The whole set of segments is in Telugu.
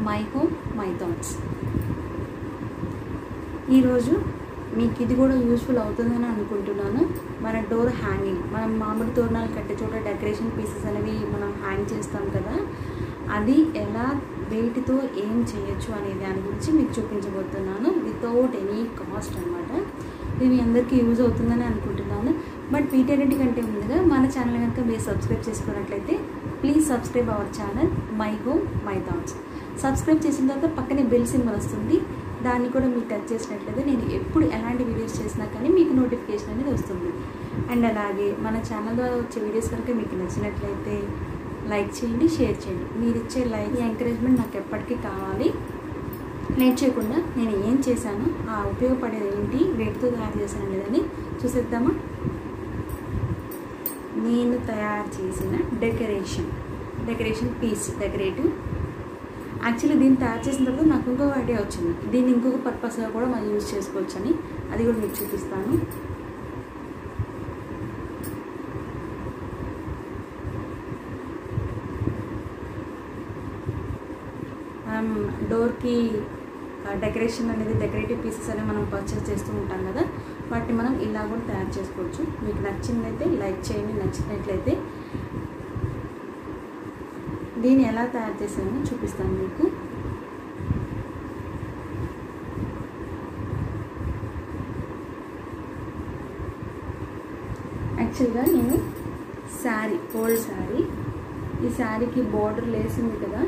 My home my thoughts. ఈరోజు మీకు ఇది కూడా యూస్ఫుల్ అవుతుందని అనుకుంటున్నాను. మన డోర్ హ్యాంగింగ్, మనం మామిడి తోరణాలు కట్టే చోట డెకరేషన్ పీసెస్ అనేవి మనం హ్యాంగ్ చేస్తాం కదా, అది ఎలా వేటితో ఏం చేయొచ్చు అనే దాని గురించి మీకు చూపించబోతున్నాను. వితౌట్ ఎనీ కాస్ట్ అనమాట. ఇది మీ అందరికీ యూజ్ అవుతుందని అనుకుంటున్నాను. బట్ వీటన్నిటికంటే ముందుగా మన ఛానల్ కనుక మీరు సబ్స్క్రైబ్ చేసుకున్నట్లయితే please subscribe our channel my home my thoughts. Subscribe చేసిన తర్వాత పక్కనే బెల్ సింబల్ వస్తుంది, దాన్ని కూడా మీరు టచ్ చేసినట్లయితే నేను ఎప్పుడు ఎలాంటి వీడియోస్ చేసినా కానీ మీకు నోటిఫికేషన్ అనేది వస్తుంది. అండ్ అలాగే మన ఛానల్ ద్వారా వచ్చే వీడియోస్ కనుక మీకు నచ్చినట్లయితే లైక్ చేయండి, షేర్ చేయండి. మీరు ఇచ్చే లైక్ ఎంకరేజ్మెంట్ నాకు ఎప్పటికీ కావాలి. లేట్ చేయకుండా నేను ఏం చేశాను, ఆ ఉపయోగపడేది ఏంటి, వేటితో తయారు చేశాను అనేదని చూసేద్దామా. నేను తయారు చేసిన డెకరేషన్ పీస్, డెకరేటివ్. యాక్చువల్లీ దీన్ని తయారు చేసిన తర్వాత నాకు ఇంకొక ఐడియా వచ్చింది, దీన్ని ఇంకొక పర్పస్గా కూడా మనం యూజ్ చేసుకోవచ్చని. అది కూడా మీకు చూపిస్తాను. మనం డోర్కి డెకరేషన్ అనేది, డెకరేటివ్ పీసెస్ అనేవి మనం పర్చేస్ చేస్తూ ఉంటాం కదా, వాటిని మనం ఇలా కూడా తయారు చేసుకోవచ్చు. మీకు నచ్చిందైతే లైక్ చేయండి, నచ్చినట్లయితే దీన్ని ఎలా తయారు చేసానో చూపిస్తాను మీకు. యాక్చువల్గా నేను శారీ, ఓల్డ్ శారీ, ఈ శారీకి బోర్డర్ లేసింది కదా,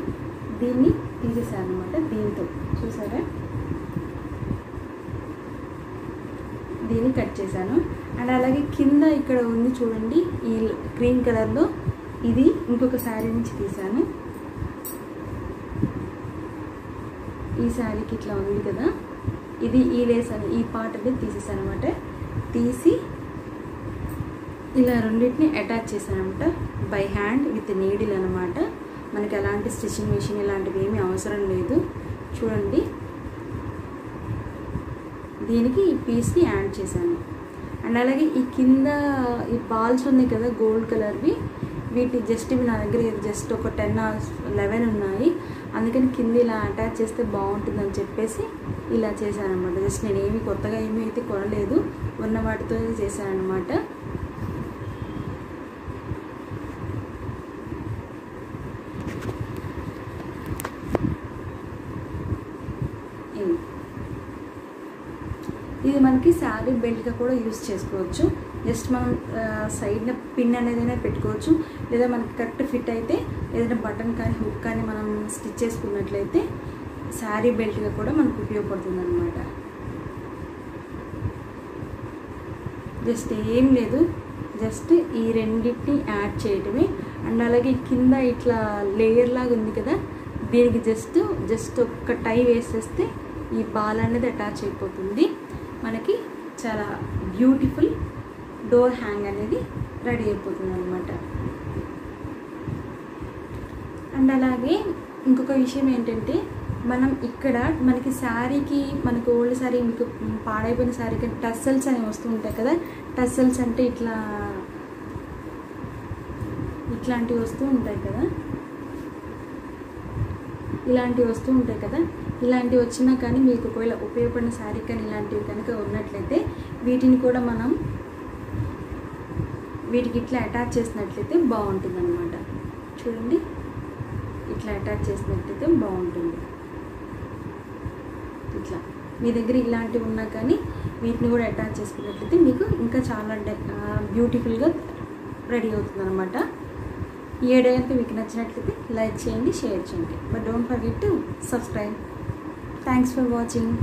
దీన్ని తీసేసాను అనమాట. దీంతో చూసారా, దీన్ని కట్ చేశాను. అండ్ అలాగే కింద ఇక్కడ ఉంది చూడండి, ఈ గ్రీన్ కలర్లో, ఇది ఇంకొక శారీ నుంచి తీసాను. ఈ శారీకి ఇట్లా ఉంది కదా, ఇది ఈ లేస్ అని ఈ పార్ట్ అనేది తీసేసాను అనమాట. తీసి ఇలా రెండింటిని అటాచ్ చేశాను అనమాట, బై హ్యాండ్ విత్ నీడిల్ అనమాట. మనకి ఎలాంటి స్టిచ్చింగ్ మెషిన్ ఇలాంటివి ఏమీ అవసరం లేదు. చూడండి, దీనికి ఈ పీస్ని యాడ్ చేశాను. అండ్ అలాగే ఈ కింద ఈ బాల్స్ ఉన్నాయి కదా గోల్డ్ కలర్వి, వీటి జస్ట్ ఇవి నా దగ్గర జస్ట్ ఒక 10 or 11 ఉన్నాయి. అందుకని కింద ఇలా అటాచ్ చేస్తే బాగుంటుందని చెప్పేసి ఇలా చేశాను అనమాట. జస్ట్ నేనేమి కొత్తగా ఏమీ అయితే కొనలేదు, ఉన్న వాటితో చేశాను అనమాట. ఇది మనకి శారీ బెల్ట్గా కూడా యూజ్ చేసుకోవచ్చు. జస్ట్ మనం సైడ్న పిన్ అనేది పెట్టుకోవచ్చు, లేదా మనకి కరెక్ట్ ఫిట్ అయితే ఏదైనా బటన్ కానీ హుక్ కానీ మనం స్టిచ్ చేసుకున్నట్లయితే శారీ బెల్ట్గా కూడా మనకు ఉపయోగపడుతుంది అనమాట. జస్ట్ ఏం లేదు, జస్ట్ ఈ రెండింటిని యాడ్ చేయటమే. అండ్ అలాగే కింద ఇట్లా లేయర్ లాగా ఉంది కదా, దీనికి జస్ట్ ఒక్క టై వేసేస్తే ఈ బాల్ అనేది అటాచ్ అయిపోతుంది. మనకి చాలా బ్యూటిఫుల్ డోర్ హ్యాంగ్ అనేది రెడీ అయిపోతుంది అనమాట. అండ్ అలాగే ఇంకొక విషయం ఏంటంటే, మనం ఇక్కడ మనకి శారీకి, మనకు ఓల్డ్ శారీ, మీకు పాడైపోయిన శారీకి టస్సల్స్ అనేవి వస్తూ ఉంటాయి కదా. టస్సల్స్ అంటే ఇట్లాంటివి వస్తూ ఉంటాయి కదా, ఇలాంటివి వస్తూ ఉంటాయి కదా. ఇలాంటివి వచ్చినా కానీ మీకు ఒకవేళ ఉపయోగపడిన శారీ కానీ ఇలాంటివి కనుక ఉన్నట్లయితే వీటిని కూడా మనం వీటికి ఇట్లా అటాచ్ చేసినట్లయితే బాగుంటుంది అనమాట. చూడండి, ఇట్లా అటాచ్ చేసినట్లయితే బాగుంటుంది. ఇట్లా మీ దగ్గర ఇలాంటివి ఉన్నా కానీ వీటిని కూడా అటాచ్ చేసుకున్నట్లయితే మీకు ఇంకా చాలా బ్యూటిఫుల్గా రెడీ అవుతుంది అనమాట. ఈ ఐడియా అయితే మీకు నచ్చినట్లయితే లైక్ చేయండి, షేర్ చేయండి. But don't forget to subscribe. Thanks for watching.